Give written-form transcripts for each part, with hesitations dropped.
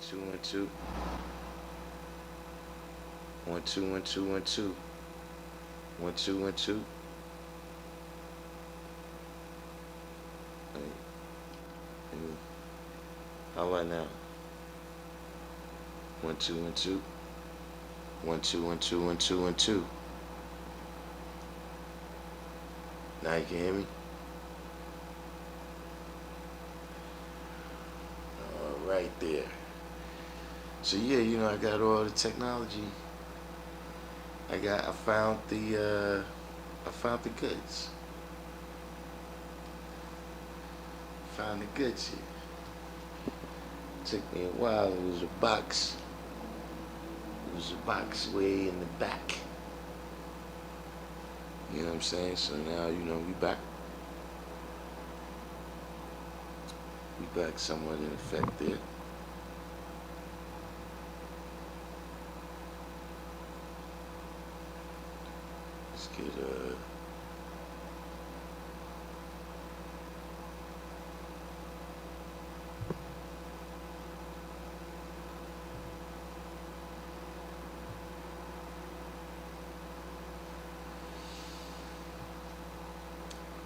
two, 1 2. 1 2 1 2 1 2. 1 2 1 2. How about now? 1 2 1 2. 1 2 1 2 1 2 1 2. Now you can hear me? Right there. So yeah, I got all the technology. I found the goods. Found the goods here. Took me a while. It was a box. It was a box way in the back. You know what I'm saying? So now, we back. We back somewhat in effect there. Let's get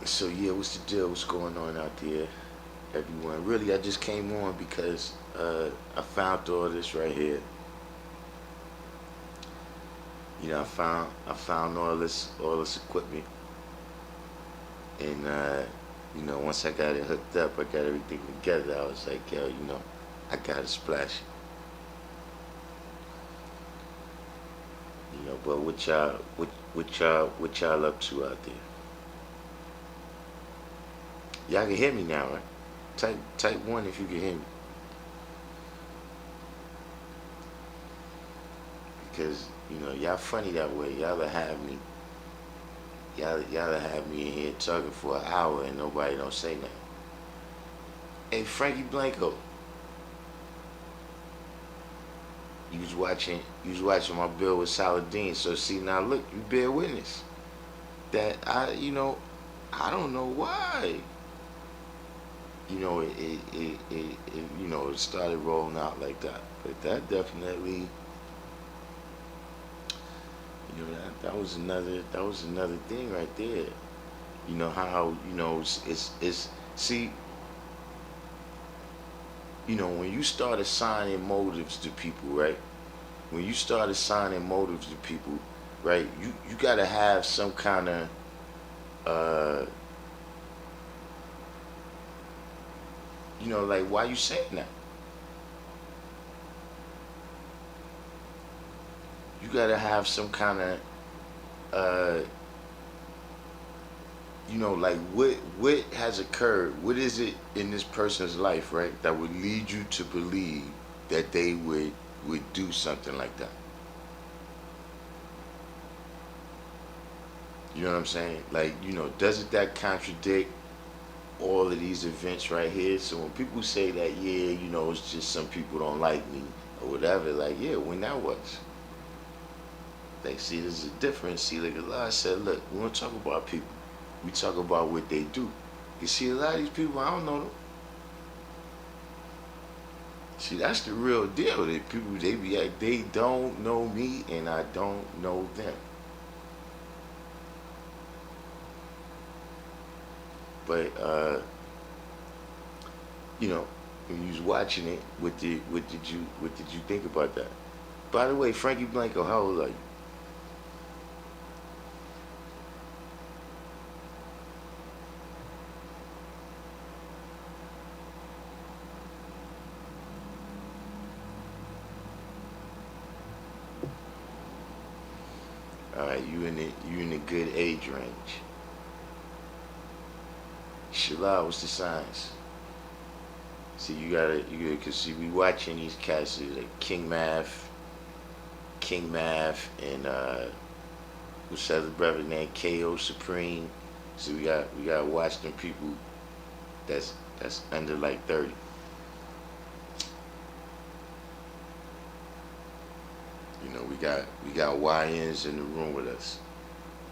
So yeah, what's the deal? What's going on out there, everyone? Really, I just came on because I found all this right here. I found all this equipment, and once I got it hooked up, I got everything together. I was like, yo, I gotta splash it. But what y'all up to out there? Y'all can hear me now, right? Type one if you can hear me. Because, y'all funny that way. Y'all have me in here talking for an hour and nobody don't say nothing. Hey, Frankie Blanco, you was watching my bill with Saladin. So see now, look, you bear witness that I don't know why. It started rolling out like that. But that definitely, that was another thing right there. How it's see, when you start assigning motives to people, right? When you start assigning motives to people, right? You gotta have some kind of uh like, why you saying that? You gotta have some kind of uh like, what has occurred? What is it in this person's life, right, that would lead you to believe that they would do something like that? You know what I'm saying? Like, doesn't that contradict all of these events right here? So when people say that, yeah, it's just some people don't like me or whatever, like, yeah, when that was. Like, see, there's a difference. See, like Allah said, look, we don't talk about people. We talk about what they do. You see, a lot of these people, I don't know them. See, that's the real deal. That people, they be like, they don't know me and I don't know them. But when you was watching it, what did you think about that? By the way, Frankie Blanco, how old are you? All right, you in the good age range. Shalal, what's the signs? See, cause see, we watching these cats like King Math, and what's the other brother named KO Supreme. So we got to watch them people that's under like 30. We got YNs in the room with us.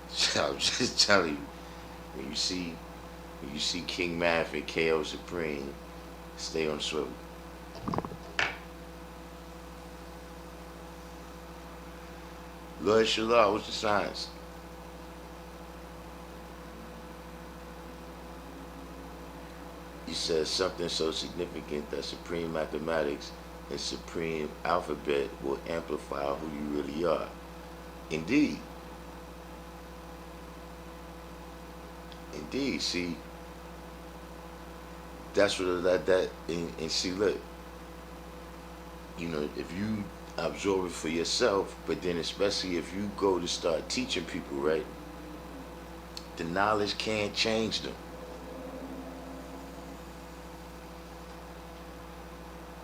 So I'm just telling you, when you see King Math and KO Supreme, stay on swivel. Lord Shalom, what's the science? You said something so significant that supreme mathematics and supreme alphabet will amplify who you really are. Indeed, indeed. See, that's what that and see, look, if you absorb it for yourself, but then especially if you go to start teaching people, right? The knowledge can't change them.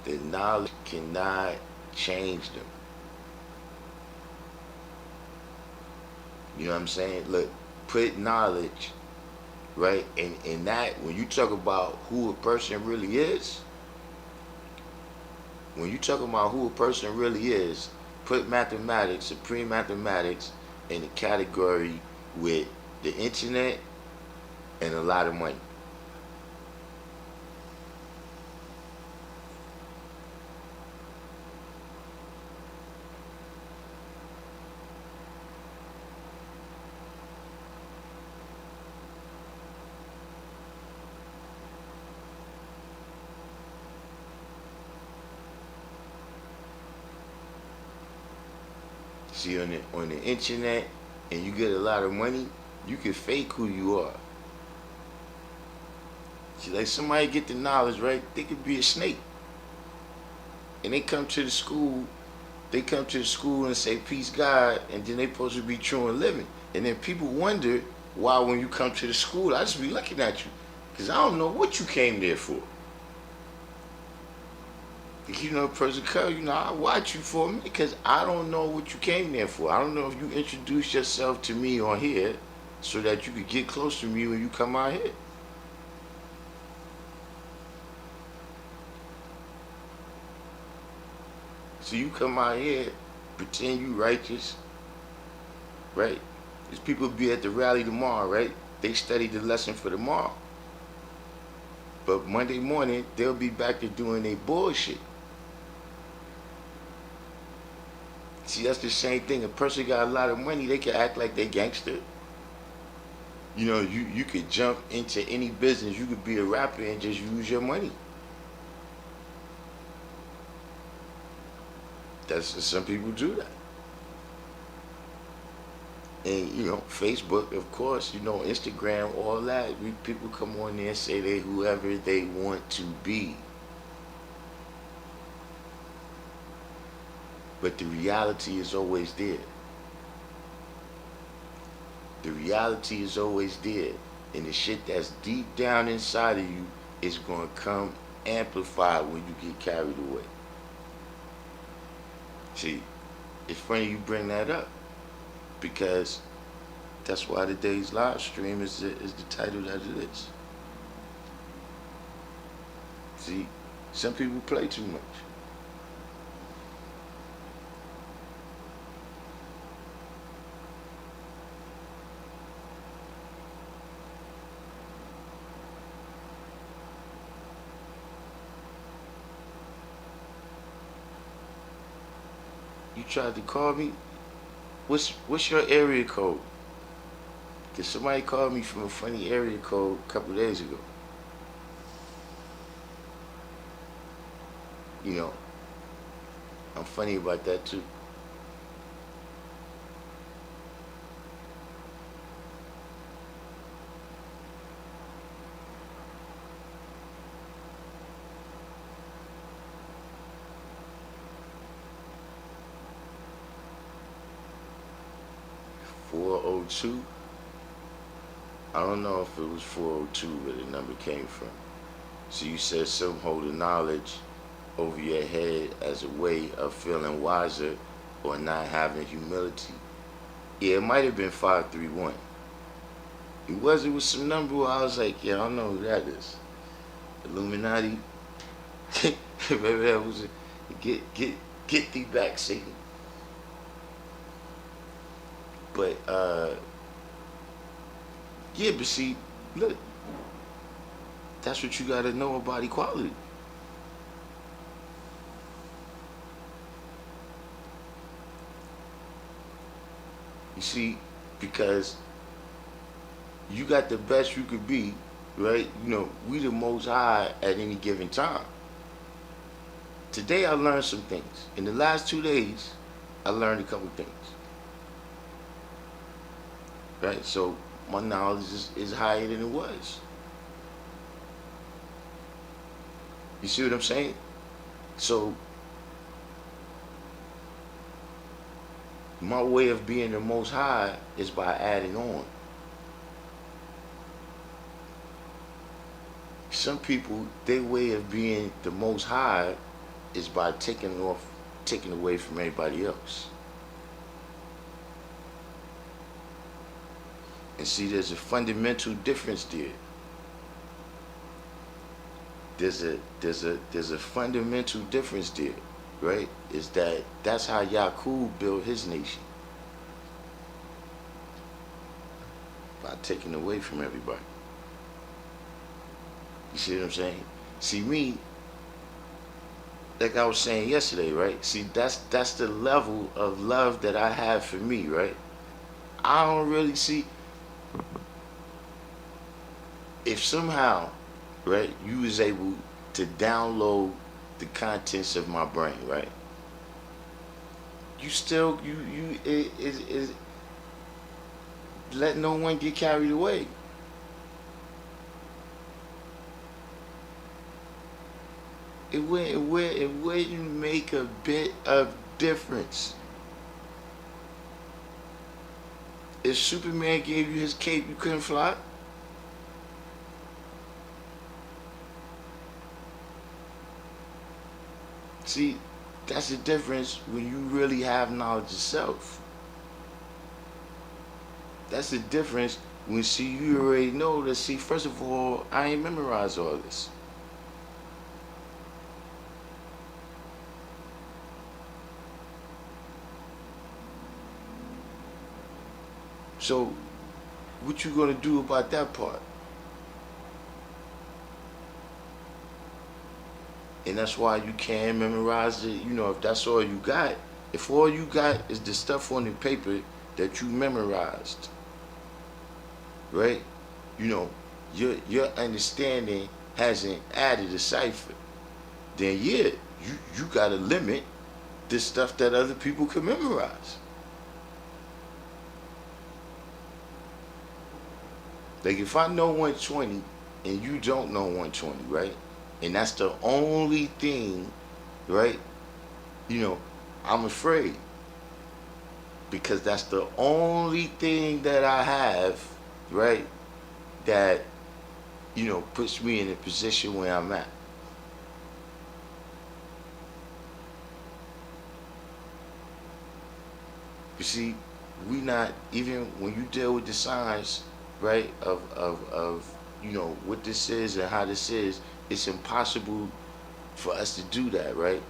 The knowledge cannot change them. You know what I'm saying? Look, put knowledge, right? And that, when you talk about who a person really is, when you talk about who a person really is, put mathematics, supreme mathematics, in the category with the internet and a lot of money. See, on the internet, and you get a lot of money, you can fake who you are. See, like somebody get the knowledge, right? They could be a snake, and they come to the school and say peace God, and then they supposed to be true and living, and then people wonder why when you come to the school, I just be looking at you, cause I don't know what you came there for. A person come, I watch you for a minute because I don't know what you came there for. I don't know if you introduce yourself to me on here so that you could get close to me when you come out here. So you come out here, pretend you righteous, right? These people be at the rally tomorrow, right? They study the lesson for tomorrow. But Monday morning, they'll be back to doing their bullshit. See, that's the same thing. A person got a lot of money, they can act like they gangster. You could jump into any business. You could be a rapper and just use your money. Some people do that. And Facebook, of course, Instagram, all that. People come on there and say they whoever they want to be. But the reality is always there. The reality is always there. And the shit that's deep down inside of you is going to come amplified when you get carried away. See, it's funny you bring that up, because that's why today's live stream is the title that it is. See, some people play too much. You tried to call me? What's your area code? Cause somebody called me from a funny area code a couple days ago. I'm funny about that too. 402. I don't know if it was 402 where the number came from. So you said some hold the knowledge over your head as a way of feeling wiser or not having humility. Yeah, it might have been 531. It was some number where I was like, yeah, I don't know who that is. Illuminati. Maybe that was it. Get thee back, Satan. But yeah, but see, look, that's what you gotta know about equality. see, because you got the best you could be, right? We the most high at any given time. Today I learned some things. In the last 2 days, I learned a couple things. Right? So my knowledge is higher than it was. You see what I'm saying? So my way of being the most high is by adding on. Some people, their way of being the most high is by taking away from everybody else. And see, there's a fundamental difference there. There's a fundamental difference there, right? Is that's how Yaqub built his nation, by taking away from everybody. You see what I'm saying? See, me, like I was saying yesterday, right? See, that's the level of love that I have for me, right? I don't really see, if somehow, right, you was able to download the contents of my brain, right? You still, let no one get carried away. It wouldn't make a bit of difference. If Superman gave you his cape, you couldn't fly. See, that's the difference when you really have knowledge of self. That's the difference when, see, you already know that, see, first of all, I ain't memorized all this. So, what you gonna do about that part? And that's why you can't memorize it. If that's all you got, if all you got is the stuff on the paper that you memorized, right? Your understanding hasn't added a cipher. Then yeah, you gotta limit the stuff that other people can memorize. Like if I know 120 and you don't know 120, right? And that's the only thing, right? I'm afraid. Because that's the only thing that I have, right? That, puts me in a position where I'm at. You see, we not, even when you deal with the signs, right, of what this is and how this is, it's impossible for us to do that, right?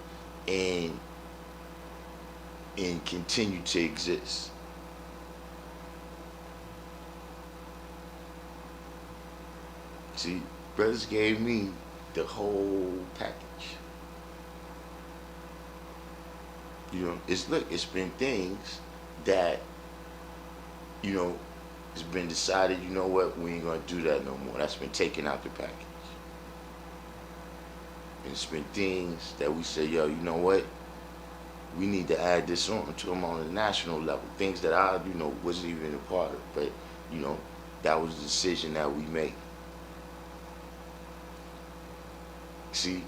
And continue to exist. See, brothers gave me the whole package. It's been things that, it's been decided, you know what, we ain't gonna do that no more. That's been taken out the package. And it's been things that we say, yo, you know what, we need to add this on to them on a national level. Things that I, wasn't even a part of, but, that was the decision that we made. See,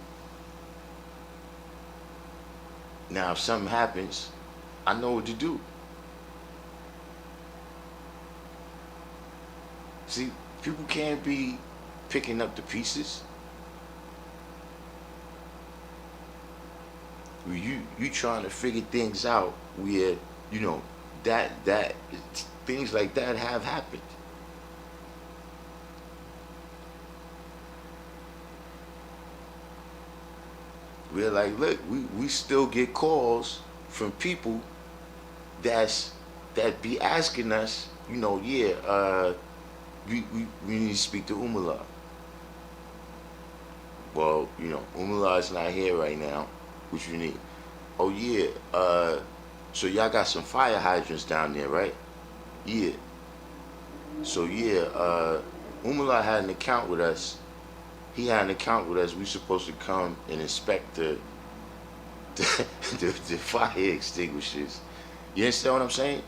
now if something happens, I know what to do. See, people can't be picking up the pieces. You trying to figure things out where, that things like that have happened. We're like, look, we still get calls from people that be asking us, yeah, we need to speak to Umala. Well, Umala is not here right now. What you need? Oh yeah, so y'all got some fire hydrants down there, right? Yeah. So yeah, Umala had an account with us. He had an account with us. We supposed to come and inspect the fire extinguishers. You understand what I'm saying?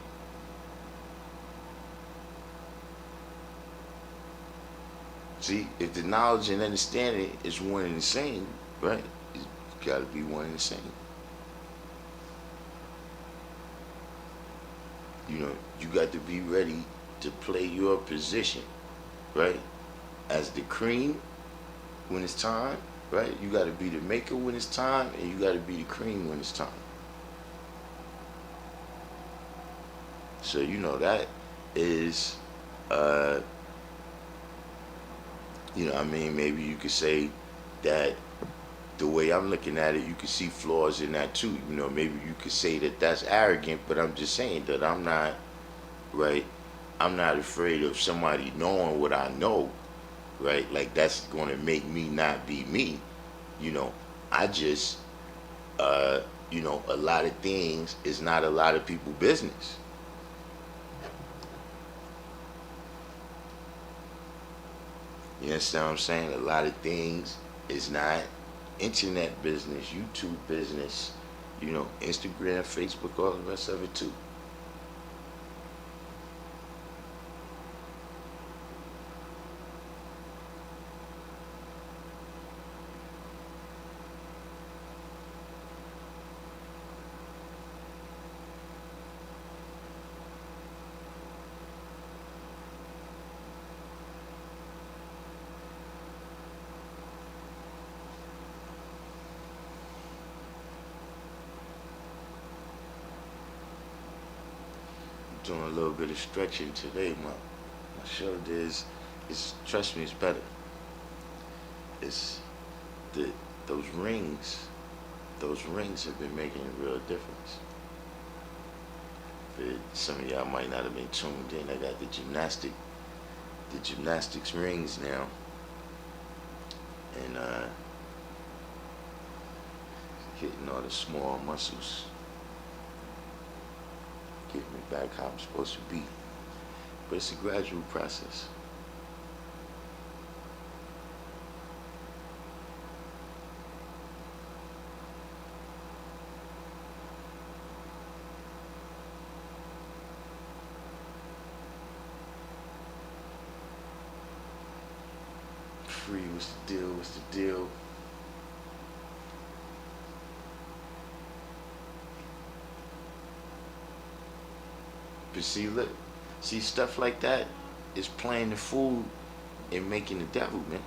See, if the knowledge and understanding is one and the same, right? It's got to be one and the same. You know, you got to be ready to play your position, right? As the cream when it's time, right? You got to be the maker when it's time, and you got to be the cream when it's time. So you know that is, uh, I mean, maybe you could say that the way I'm looking at it, you could see flaws in that too. You know, maybe you could say that that's arrogant, but I'm just saying that I'm not, right? I'm not afraid of somebody knowing what I know, right? Like that's going to make me not be me. You know, I just, uh, a lot of things is not a lot of people business. You understand what I'm saying? A lot of things is not internet business, YouTube business, Instagram, Facebook, all the rest of it too. Doing a little bit of stretching today. My shoulder is trust me, it's better. It's the those rings, those rings have been making a real difference. But some of y'all might not have been tuned in. I got the gymnastics rings now, and hitting all the small muscles, getting me back how I'm supposed to be. But it's a gradual process. Free, what's the deal? What's the deal? But see, look, see stuff like that is playing the fool and making the devil, man.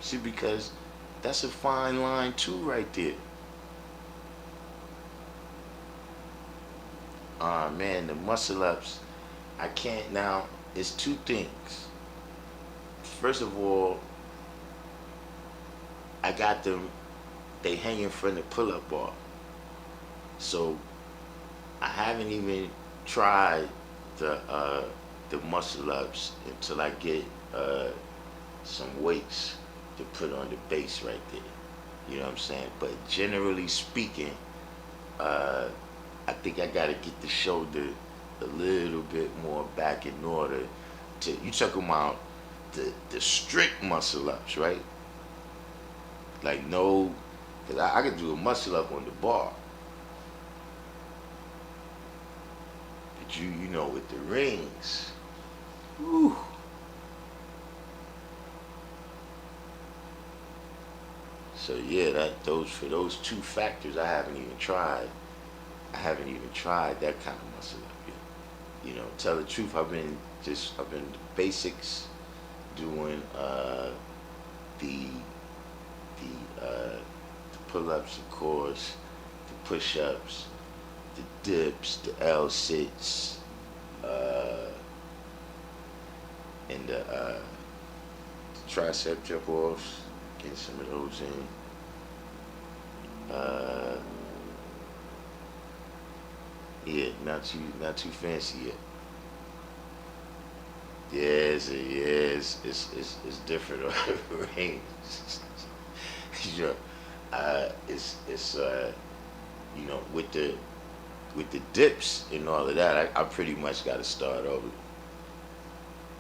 See, because that's a fine line too, right there. Man, the muscle ups, I can't now. It's two things. First of all, I got them. They hanging from the pull-up bar, so I haven't even tried the muscle ups until I get some weights to put on the base right there. You know what I'm saying? But generally speaking, uh, I think I gotta get the shoulder a little bit more back in order to. You talking about the strict muscle ups, right? Like no, cause I could do a muscle up on the bar, but you know with the rings, whew. So yeah, that those for those two factors, I haven't even tried that kind of muscle up yet. Tell the truth, I've been the basics, doing the the pull-ups, of course, the push-ups, the dips, the L-sits, uh, and the tricep jump-offs. Getting some of those in. Yeah, not too fancy yet. It's different, right? You know, it's you know, with the dips and all of that, I pretty much got to start over.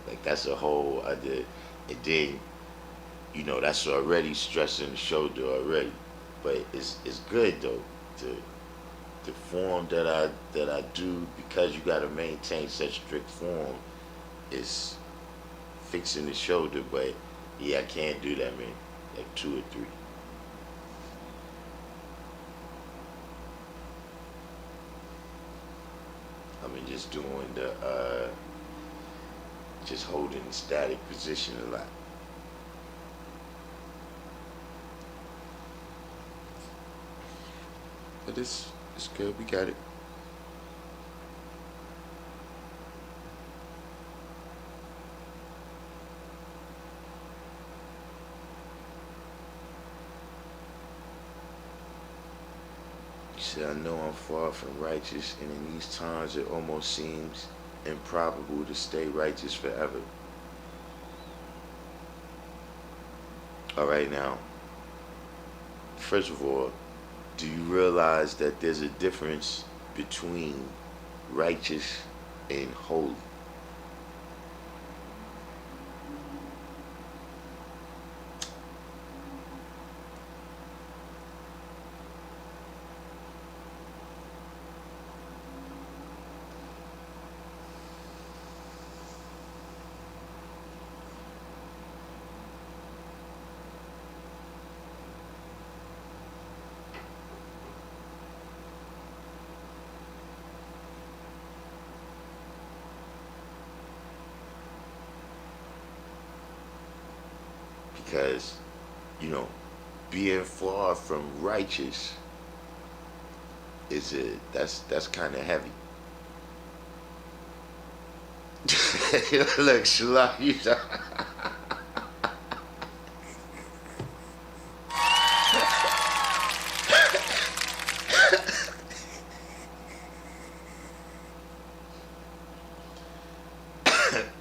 Like that's a whole other, and then you know that's already stressing the shoulder already. But it's good though to the form that I do because you got to maintain such strict form is fixing the shoulder. But yeah, I can't do that, man. Like two or three. I mean, just doing the just holding the static position a lot. But it's good. We got it. He said, I know I'm far from righteous, and in these times it almost seems improbable to stay righteous forever. All right, now, first of all, do you realize that there's a difference between righteous and holy? Because, you know, being far from righteous is a that's kind of heavy. Look, Shalak, you know.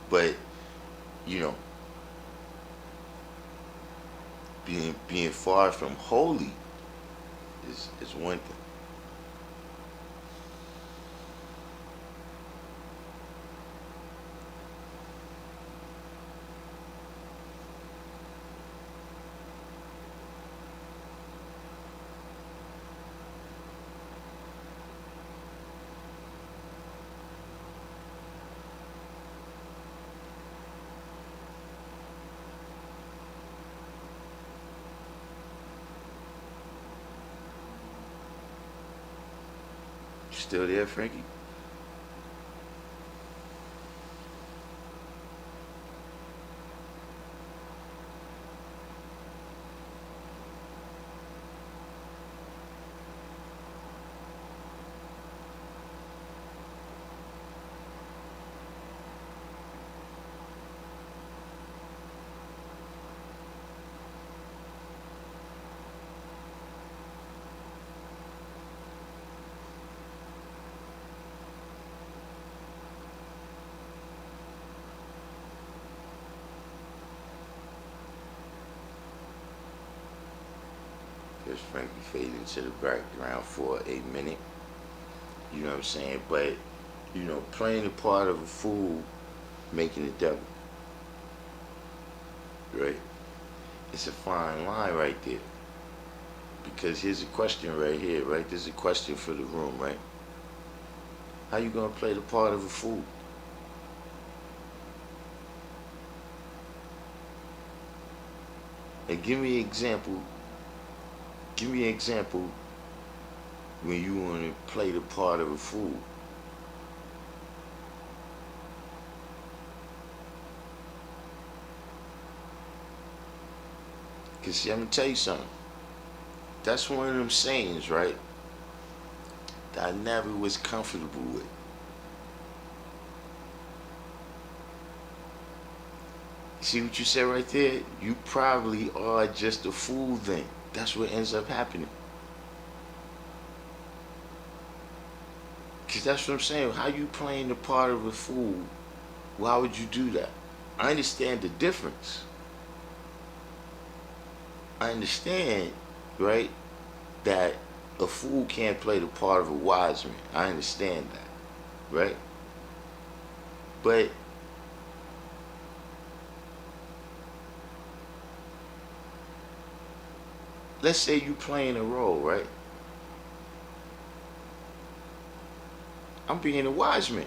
But you know, being far from holy is one thing. You still there, Frankie? Just Frankie fade into the background for a minute. You know what I'm saying? But you know, playing the part of a fool, making the devil, right? It's a fine line right there. Because here's a question right here, right? There's a question for the room, right? How you gonna play the part of a fool? And give me an example. Give me an example when you want to play the part of a fool. Cause see, I'm gonna tell you something. That's one of them sayings, right? That I never was comfortable with. See what you said right there? You probably are just a fool then. That's what ends up happening. Cause that's what I'm saying. How you playing the part of a fool Why would you do that? I understand the difference. I understand, right, that a fool can't play the part of a wise man. I understand that, right? But let's say you playing a role, right? I'm being a wise man.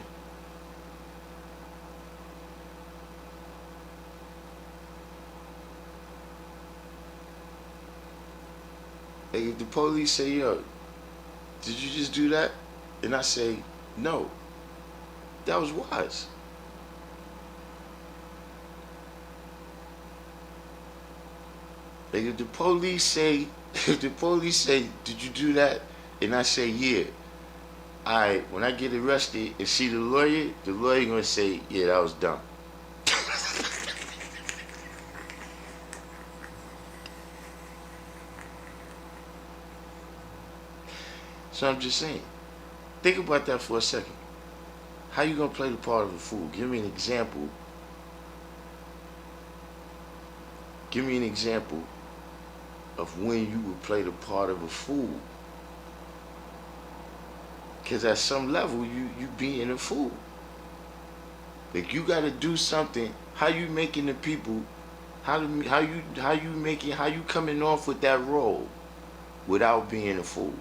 Like if the police say, yo, did you just do that? And I say, no, that was wise. Like if the police say, if the police say, did you do that? And I say, yeah. Alright, when I get arrested and see the lawyer gonna say, yeah, that was dumb. So I'm just saying, think about that for a second. How you gonna play the part of a fool? Give me an example. Give me an example of when you would play the part of a fool. Because at some level, you being a fool. Like you got to do something. How you making the people? How you coming off with that role without being a fool?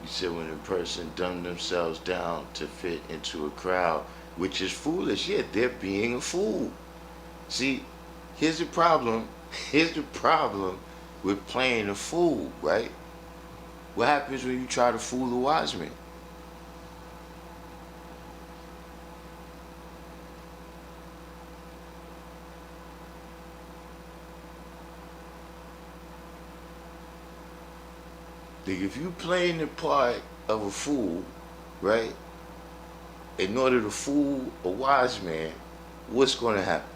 You said when a person dumb themselves down to fit into a crowd, which is foolish. Yeah, they're being a fool. See, here's the problem. Here's the problem with playing a fool, right? What happens when you try to fool a wise man? Like if you playing the part of a fool, right? In order to fool a wise man, what's going to happen?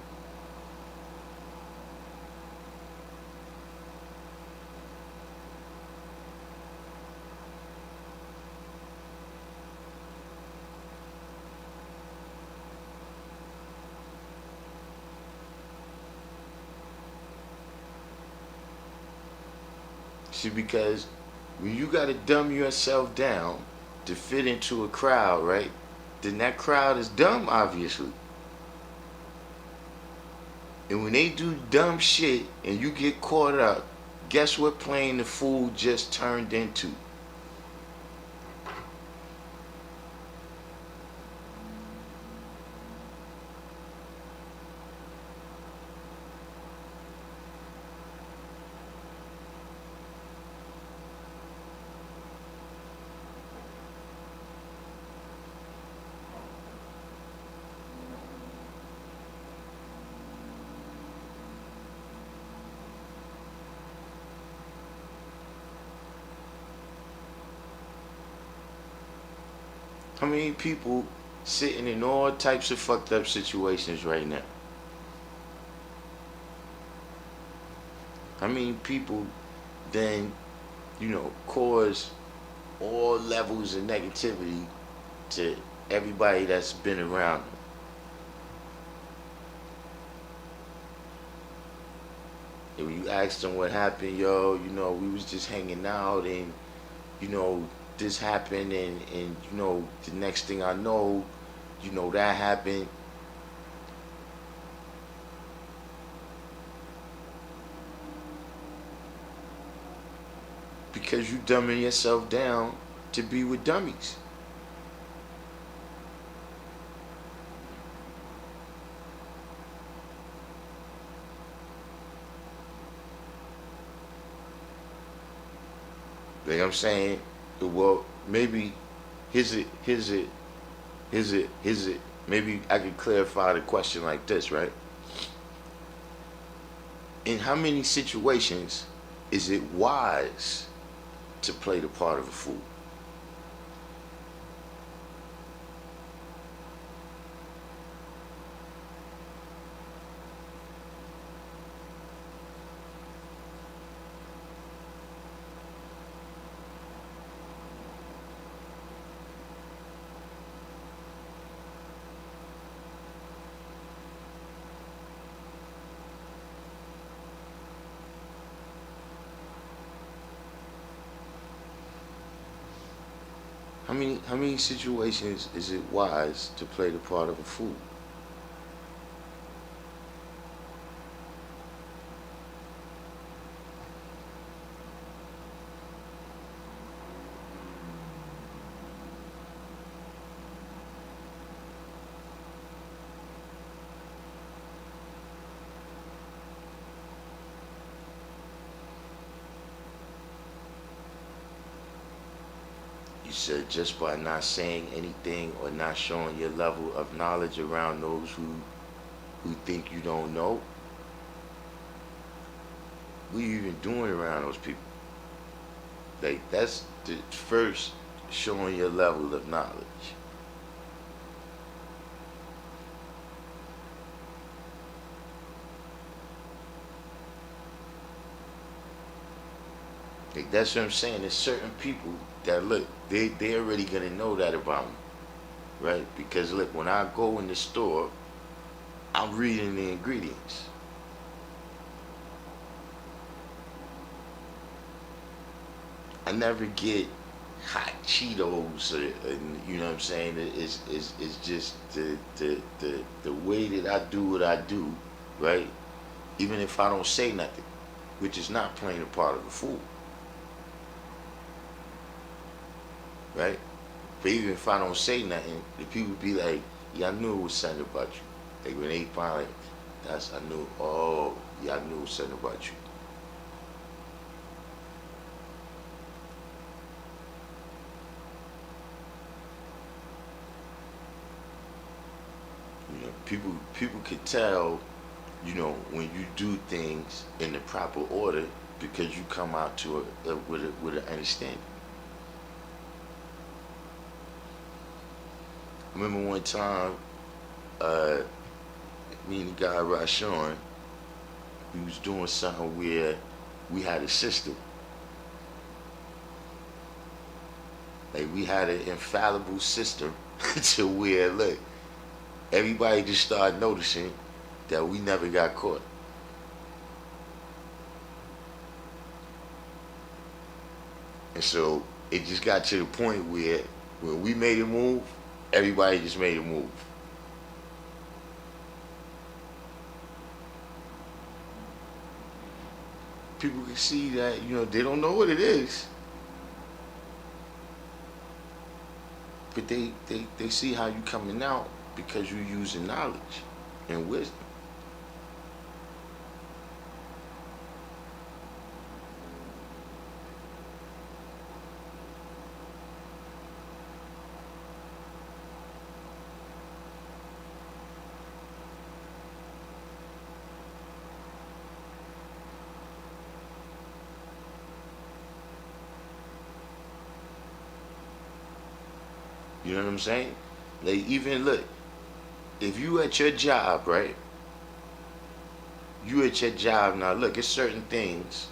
See, because when you got to dumb yourself down to fit into a crowd, right? Then that crowd is dumb, obviously. And when they do dumb shit and you get caught up, guess what playing the fool just turned into? How many people sitting in all types of fucked up situations right now? How many people then, cause all levels of negativity to everybody that's been around them? And when you ask them what happened, yo, we was just hanging out and, you know, this happened and the next thing I know, that happened. Because you dumbing yourself down to be with dummies. Like I'm saying, well, maybe here's it. maybe I could clarify the question like this, right? In how many situations is it wise to play the part of a fool? How many situations is it wise to play the part of a fool? You said just by not saying anything or not showing your level of knowledge around those who think you don't know. What are you even doing around those people? Like that's the first showing your level of knowledge. Like that's what I'm saying. There's certain people that look, they already gonna know that about me, right? Because look, when I go in the store, I'm reading the ingredients. I never get hot Cheetos, you know what I'm saying? It's just the way that I do what I do, right? Even if I don't say nothing, which is not playing a part of a fool, right? But even if I don't say nothing, the people be like, yeah, I knew it was something about you. Like when they finally, I knew, oh, yeah, I knew it was something about you. You know, people could tell, you know, when you do things in the proper order because you come out to with an understanding. I remember one time, uh, me and the guy Rashawn, we was doing something where we had a system. Like we had an infallible system to where look, everybody just started noticing that we never got caught. And so it just got to the point where when we made a move, everybody just made a move. People can see that, you know, they don't know what it is, but they see how you coming out because you using knowledge and wisdom. You know what I'm saying? Like even look, if you at your job, right? You at your job now. Look, it's certain things,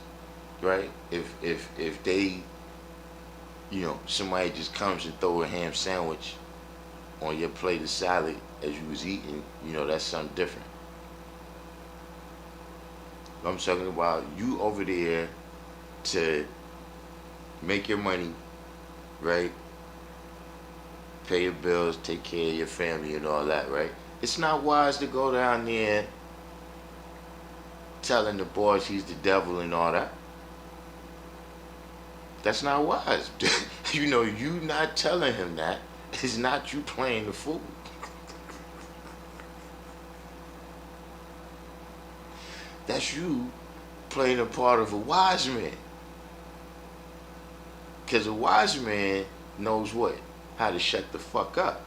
right? If they, you know, somebody just comes and throw a ham sandwich on your plate of salad as you was eating, you know, that's something different. I'm talking about you over there to make your money, right? Pay your bills, take care of your family and all that, right? It's not wise to go down there telling the boss he's the devil and all that. That's not wise. You know, you not telling him that is not you playing the fool. That's you playing a part of a wise man. Because a wise man knows what? How to shut the fuck up.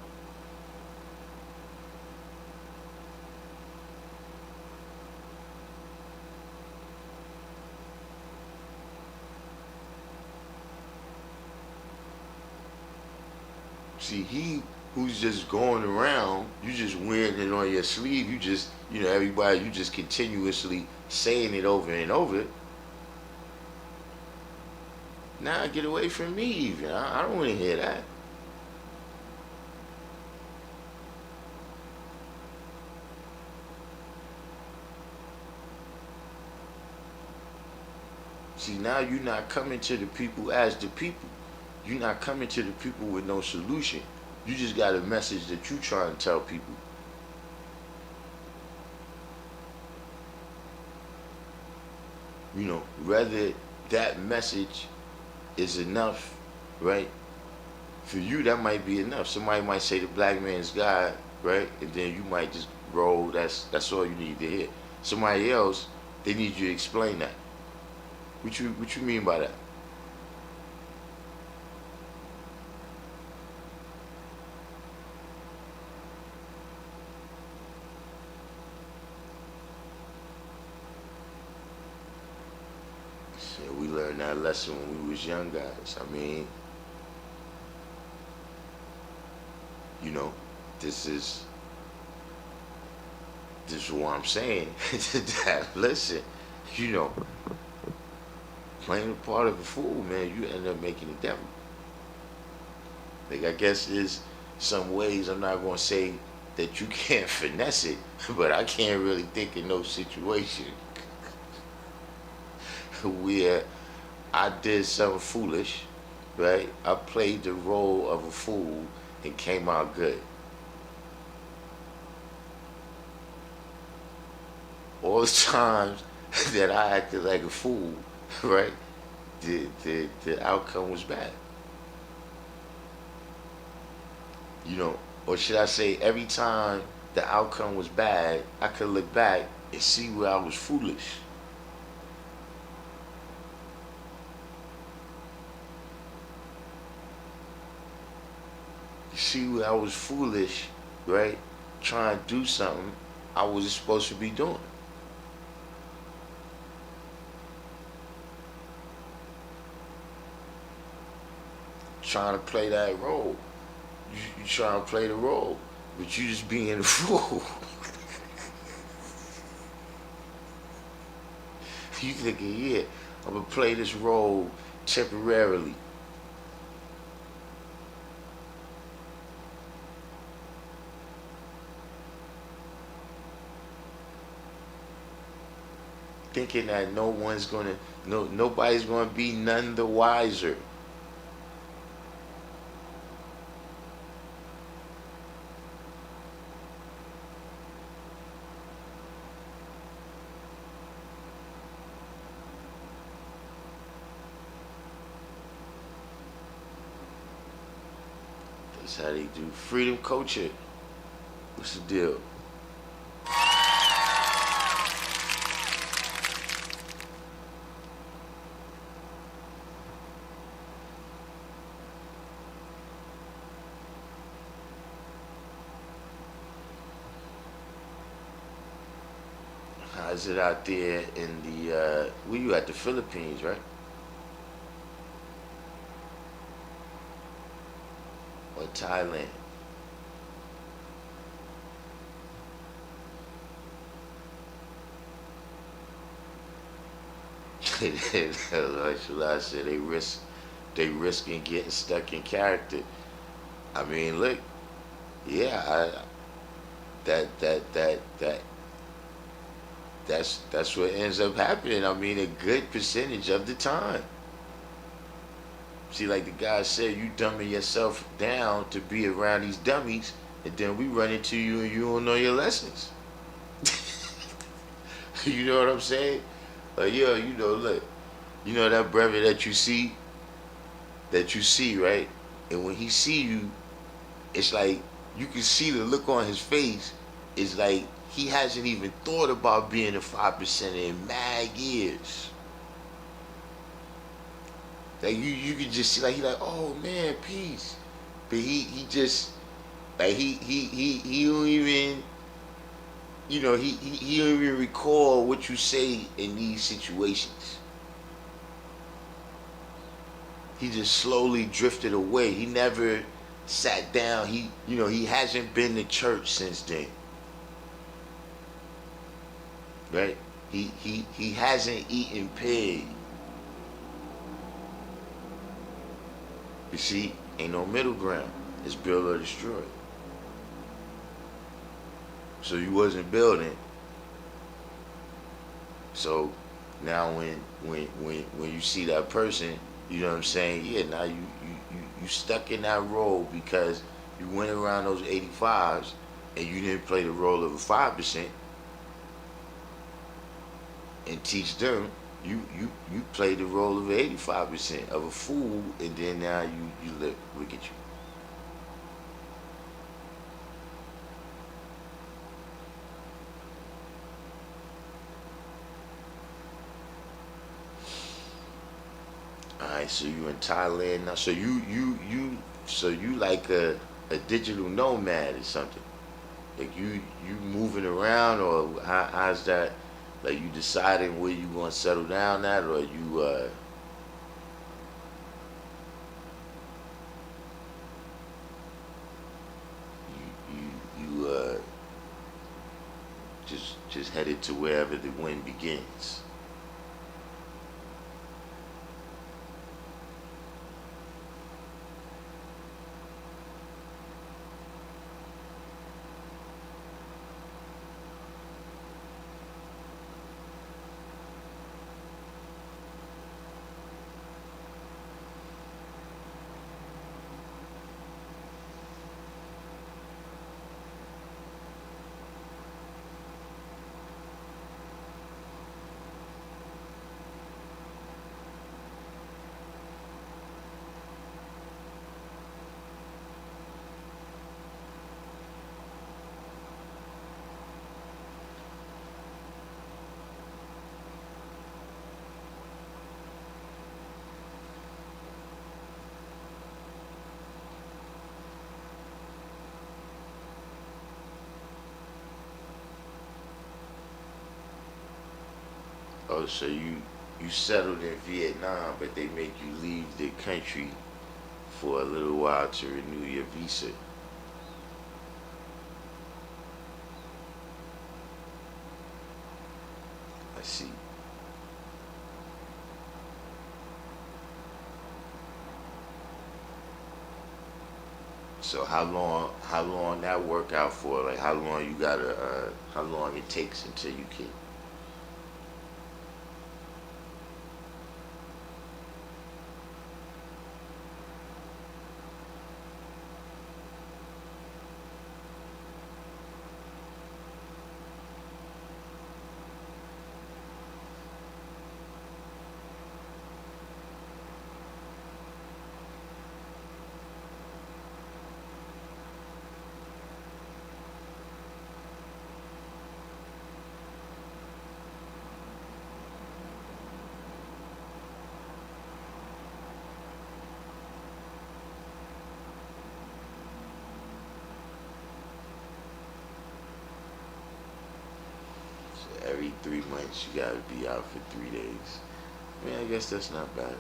See, he who's just going around, you just wearing it on your sleeve. You just, everybody, you just continuously saying it over and over. Nah, get away from me, even. I don't want to hear that. See, now you're not coming to the people as the people. You're not coming to the people with no solution. You just got a message that you trying to tell people. Whether that message is enough, right? For you, that might be enough. Somebody might say the black man's God, right? And then you might just roll. That's all you need to hear. Somebody else, they need you to explain that. What you mean by that? Yeah, we learned that lesson when we was young guys. I mean, you know, this is this is what I'm saying. That listen, you know, playing the part of a fool, man, you end up making a devil. Like I guess there's some ways I'm not gonna say that you can't finesse it, but I can't really think of no situation where I did something foolish, right? I played the role of a fool and came out good. All the times that I acted like a fool, right? The outcome was bad. Or should I say every time the outcome was bad, I could look back and see where I was foolish. See where I was foolish, right? Trying to do something I wasn't supposed to be doing. Trying to play that role. You trying to play the role, but you just being a fool. You thinking, yeah, I'm gonna play this role temporarily. Thinking that nobody's gonna be none the wiser. That's how they do freedom culture. What's the deal? How's it out there in the where you at, the Philippines, right? Or Thailand? Like I said, they risking getting stuck in character. I mean, look, yeah, that that's what ends up happening. I mean, a good percentage of the time. See, like the guy said, you dumbing yourself down to be around these dummies, and then we run into you and you don't know your lessons. You know what I'm saying? Like, yo, look, that brother that you see, right? And when he see you, it's like you can see the look on his face. It's like he hasn't even thought about being a 5% in mad years. Like you can just see, like he like, oh man, peace. But he just like he don't even he don't even recall what you say in these situations. He just slowly drifted away. He never sat down. He hasn't been to church since then, right? He hasn't eaten pig. You see, ain't no middle ground. It's build or destroy. So you wasn't building. So now when you see that person, you know what I'm saying? Yeah, now you stuck in that role because you went around those 85s and you didn't play the role of a 5% and teach them. You play the role of 85% of a fool, and then now look at you. All right, so you in Thailand now. So you like a digital nomad or something. Like you moving around, or how's that? Like you deciding where you gonna settle down at, or you just headed to wherever the wind begins. Oh, so you settled in Vietnam, but they make you leave the country for a little while to renew your visa. I see. So how long that work out for? Like how long it takes until you can. So every 3 months you gotta be out for 3 days. Man, I guess that's not bad.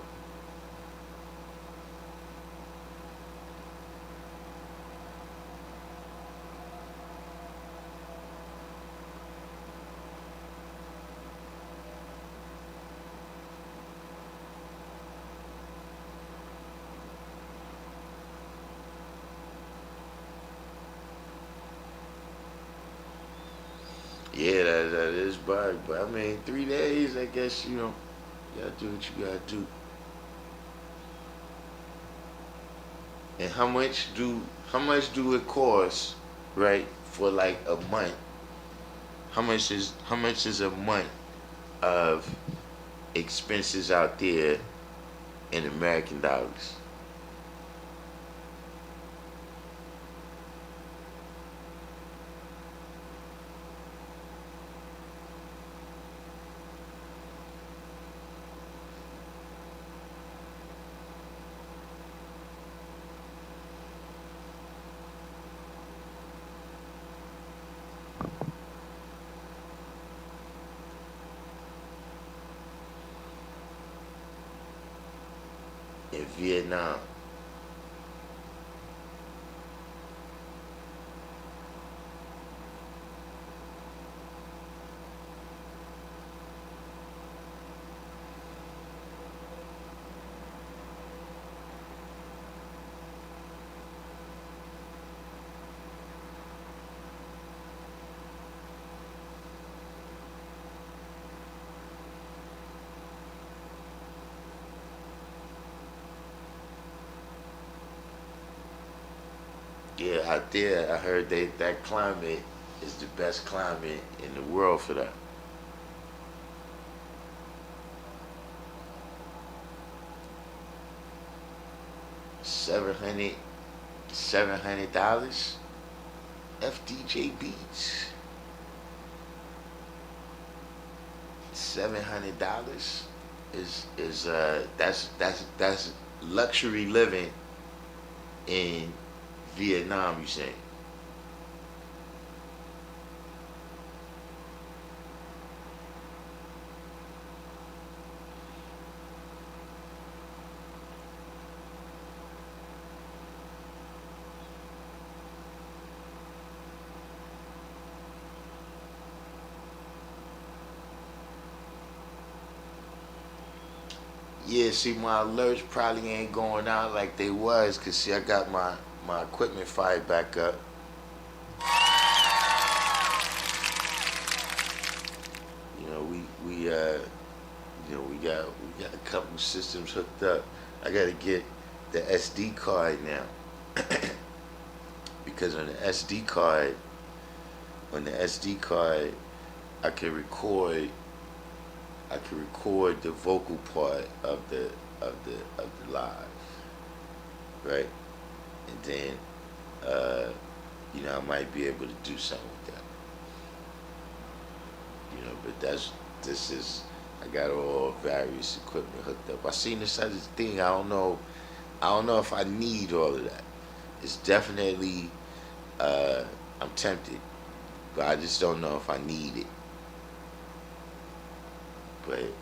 Yeah, that is bad. But I mean, 3 days, I guess, you gotta do what you gotta do. And how much do it cost, right, for like a month? How much is a month of expenses out there in American dollars? In Vietnam. Yeah, out there, I heard that climate is the best climate in the world for that. 700, $700. FDJ Beats. $700 is that's luxury living in Vietnam. You saying? Yeah. See, my alerts probably ain't going out like they was, cause see, I got my equipment fired back up. You know, we got a couple systems hooked up. I got to get the SD card now because on the SD card, I can record I can record the vocal part of the live, right? And then I might be able to do something with that. But this is I got all various equipment hooked up. I seen this other thing. I don't know if I need all of that. It's definitely I'm tempted, but I just don't know if I need it. But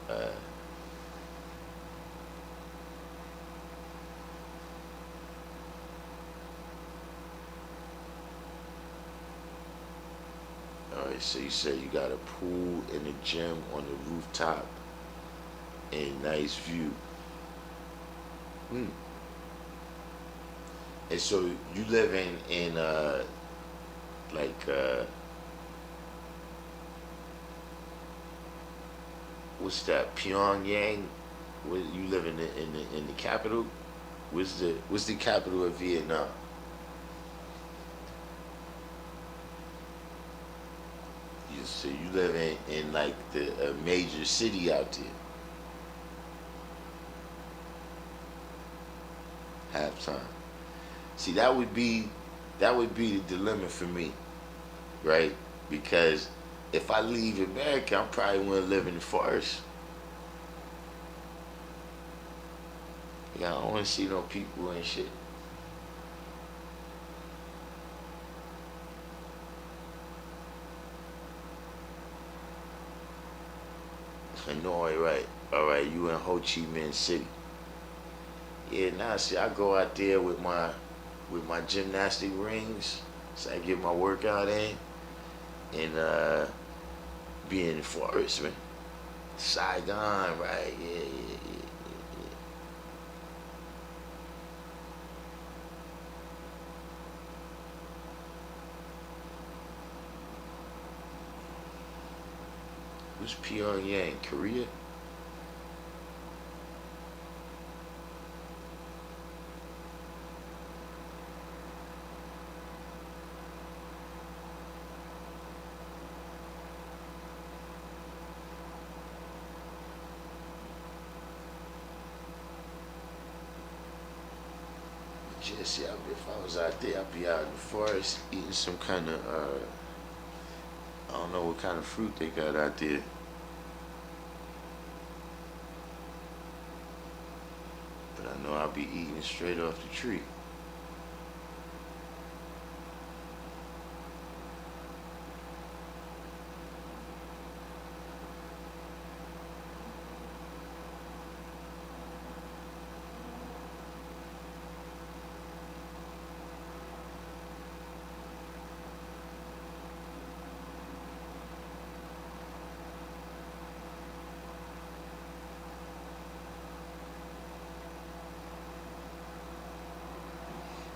all right, so you said you got a pool and a gym on the rooftop and nice view. Hmm. And so you live in like what's that, Pyongyang? Where you live in the capital? What's the capital of Vietnam? So you live in like the major city out there. Halftime. See, that would be the dilemma for me, right? Because if I leave America, I'm probably want to live in the forest. Yeah, I don't want to see no people and shit. No, all right. You in Ho Chi Minh City? Yeah, nah. See, I go out there with my gymnastic rings, so I get my workout in, and be in the forest, man. Saigon, right? Yeah, yeah, yeah, yeah. Who's Pyongyang? Korea? Just yeah, if I was out there, I'd be out in the forest eating some kind of I don't know what kind of fruit they got out there, but I know I'll be eating straight off the tree.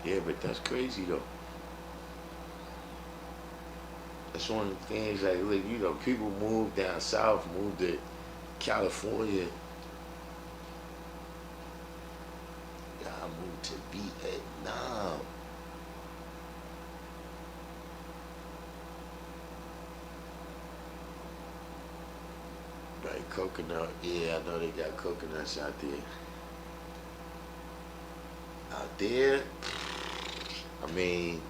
Yeah, but that's crazy though. That's one of the things like look, people move down south, move to California. Yeah, I moved to Vietnam. coconut. Yeah, I know they got coconuts out there. Out there, I mean,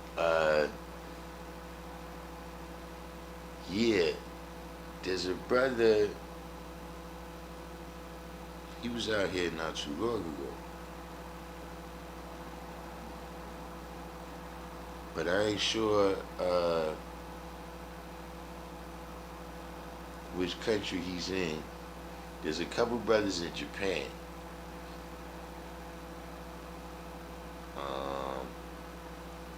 yeah, there's a brother. He was out here not too long ago, but I ain't sure which country he's in. There's a couple brothers in Japan. Um,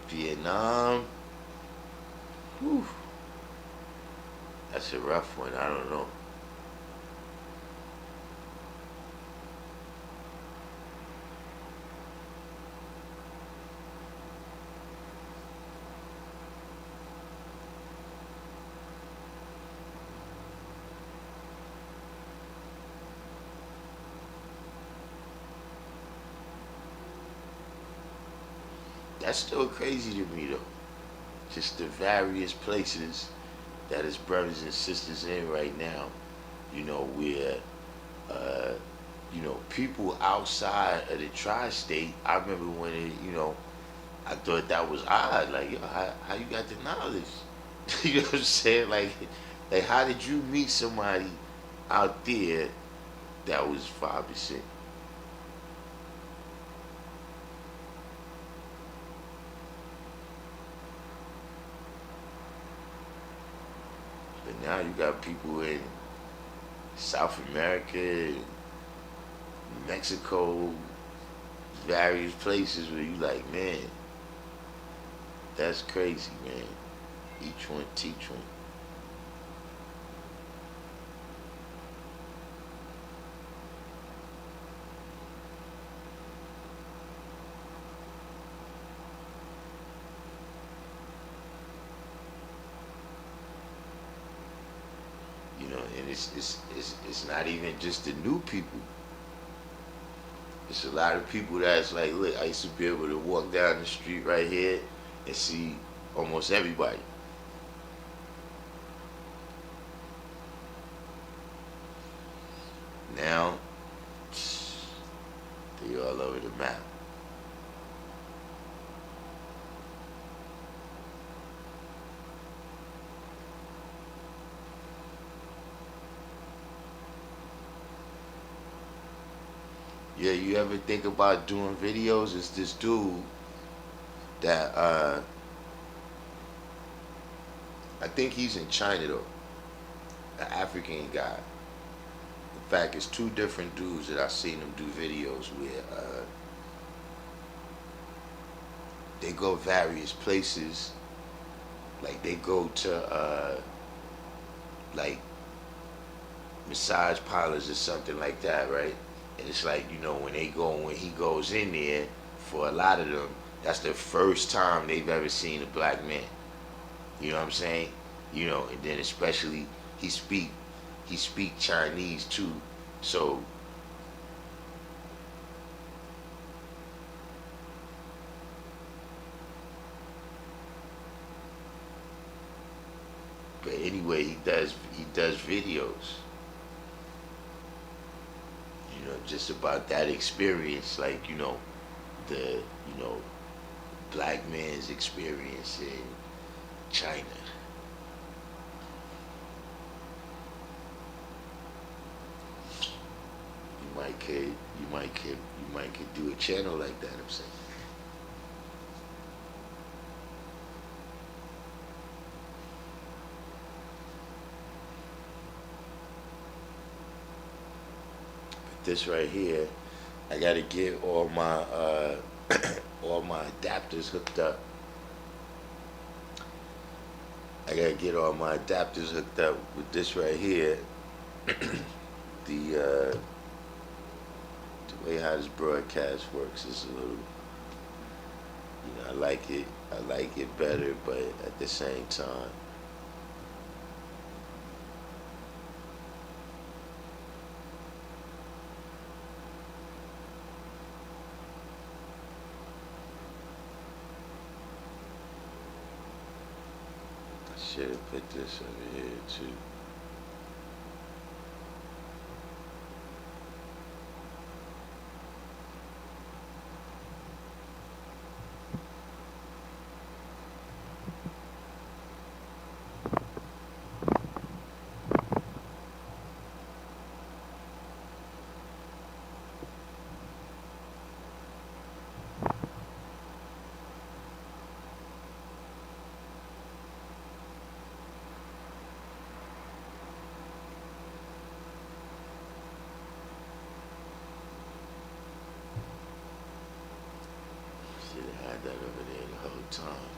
Vietnam. Whew, that's a rough one. I don't know. That's still crazy to me though. Just the various places that his brothers and sisters in right now. Where uh, people outside of the tri-state. I remember when I thought that was odd. Like, yo, how you got the knowledge? You know what I'm saying? Like, how did you meet somebody out there that was 5%? But now you got people in South America, Mexico, various places where you like, man, that's crazy, man. Each one teach one. And it's not even just the new people. It's a lot of people that's like, look, I used to be able to walk down the street right here and see almost everybody. Now, they all over the map. Yeah, you ever think about doing videos? It's this dude that I think he's in China though, an African guy. In fact, it's two different dudes that I've seen them do videos where they go various places. Like they go to like massage parlors or something like that, right? And it's like, when he goes in there, for a lot of them, that's the first time they've ever seen a black man. You know what I'm saying? And then especially he speak Chinese too. So, but anyway, he does videos, just about that experience, like, the black man's experience in China. You might could do a channel like that. I'm saying. But this right here, I gotta get all my all my adapters hooked up. I gotta get all my adapters hooked up with this right here. The way how this broadcast works is a little, I like it. I like it better, but at the same time, I should have put this over here too. had that over there the whole time.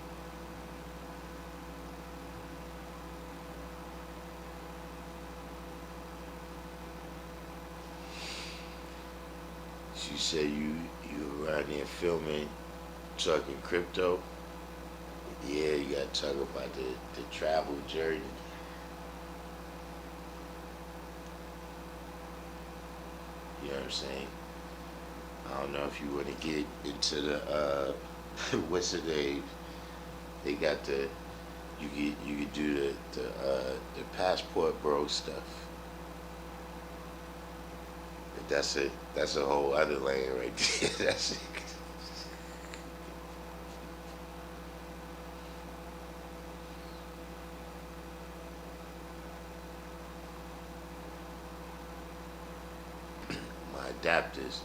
You said you were around there filming, talking crypto. Yeah, you gotta talk about the travel journey. You know what I'm saying? I don't know if you want to get into the what's the name? They got you could do the passport bro stuff. But that's a whole other lane right there. That's it. My adapters.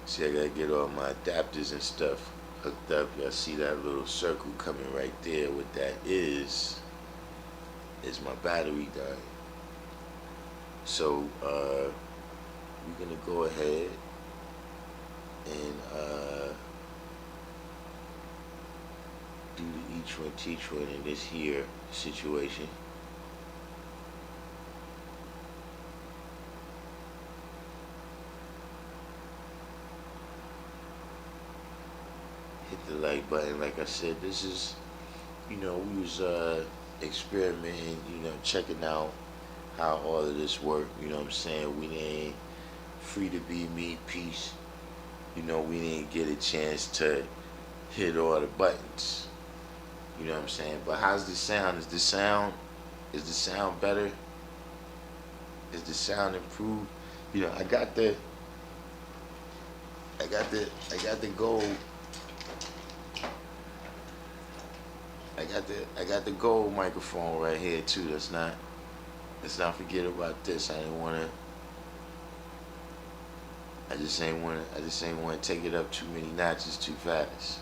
See, I gotta get all my adapters and stuff hooked up. Y'all see that little circle coming right there? What that is my battery dying. So we're gonna go ahead and do the each one teach one in this here situation. Hit the like button. Like I said, this is, we was experimenting, checking out how all of this work. You know what I'm saying? We ain't free to be me, peace. We didn't get a chance to hit all the buttons. You know what I'm saying? But how's the sound? Is the sound better? Is the sound improved? I got the gold. I got the gold microphone right here too. Let's not forget about this. I just ain't want to take it up too many notches too fast.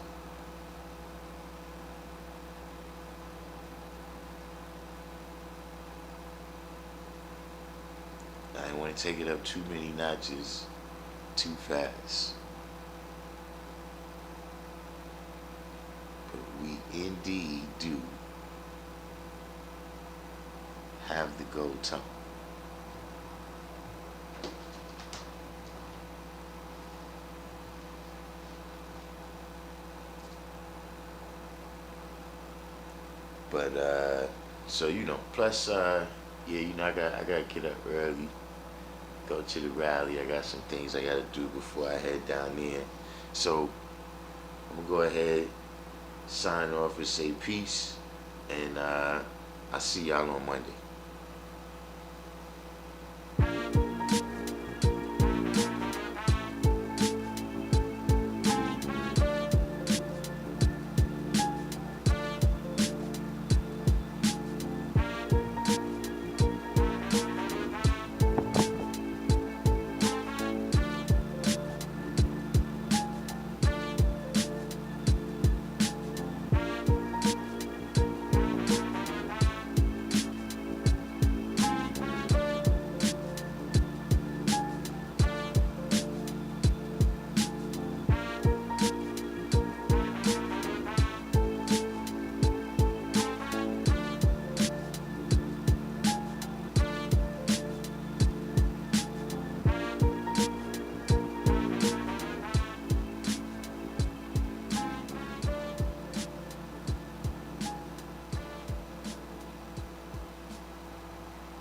I ain't want to take it up too many notches too fast. But we indeed do have the gold tone. But so plus I gotta get up early, go to the rally. I got some things I gotta do before I head down there. So I'm gonna go ahead, sign off and say peace, and I'll see y'all on Monday.